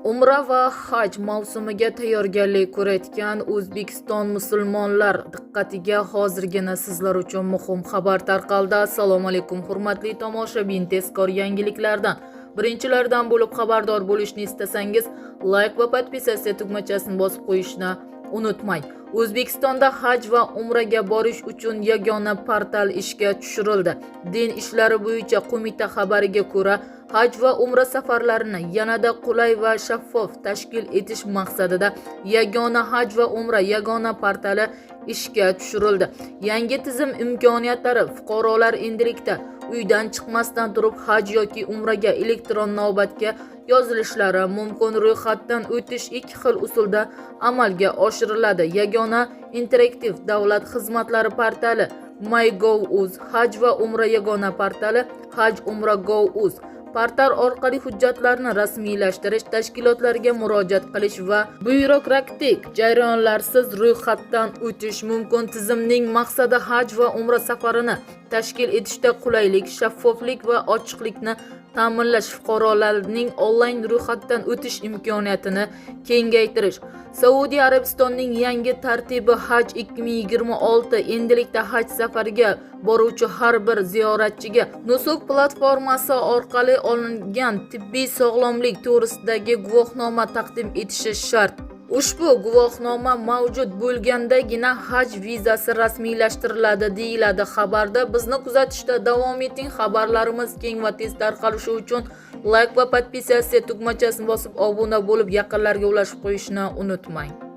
Umra va haj mavsumiga tayyorgarlik ko'rayotgan O'zbekiston musulmonlar diqqatiga hozirgina sizlar uchun muhim xabar tarqaldi. Assalomu alaykum hurmatli tomoshabin, tezkor yangiliklardan birinchilardan bo'lib xabardor bo'lishni istasangiz, like va podpisatsiya tugmachasini bosib qo'yishni unutmang. O'zbekistonda haj va umraga borish uchun yagona portal ishga tushirildi. Din ishlari bo'yicha qo'mita xabariga ko'ra, haj va umra safarlarini yanada qulay va shaffof tashkil etish maqsadida yagona haj va umra yagona portali ishga tushirildi. Yangi tizim imkoniyatlari fuqarolar endilikda uydan chiqmasdan turib haj yoki umraga elektron navbatga yozilishlari mumkin. Ro'yxatdan o'tish ikki xil usulda amalga oshiriladi. Yagona interaktiv davlat xizmatlari portali MyGov.uz, haj va umra yagona portali Haj-Umra.Gov.uz. Portal orqali hujjatlarni rasmiylashtirish, tashkilotlarga murojaat qilish va byurokratik jarayonlarsiz ro'yxatdan o'tish mumkin. Tizimning maqsadi haj va umra safarini tashkil etishda qulaylik, shaffoflik va ochiqlikni ta'minlash, fuqarolarning onlayn ro'yxatdan o'tish imkoniyatini kengaytirish. Saudiya Arabistonining yangi tartibi Haj 2026 endilikda haj safariga boruvchi har bir ziyoratchiga Nusuk platformasi orqali olingan tibbiy sog'lomlik to'g'risidagi guvohnoma taqdim etishi shart. Ushbu guvohnoma mavjud bo'lgandagina haj vizasi rasmiylashtiriladi, deyiladi xabarda. Bizni kuzatishda davom eting. Xabarlarimiz keng va tez tarqalishi uchun like va podpisatsiya tugmachasini bosib obuna bo'lib, yaqinlarga ulashib qo'yishni unutmang.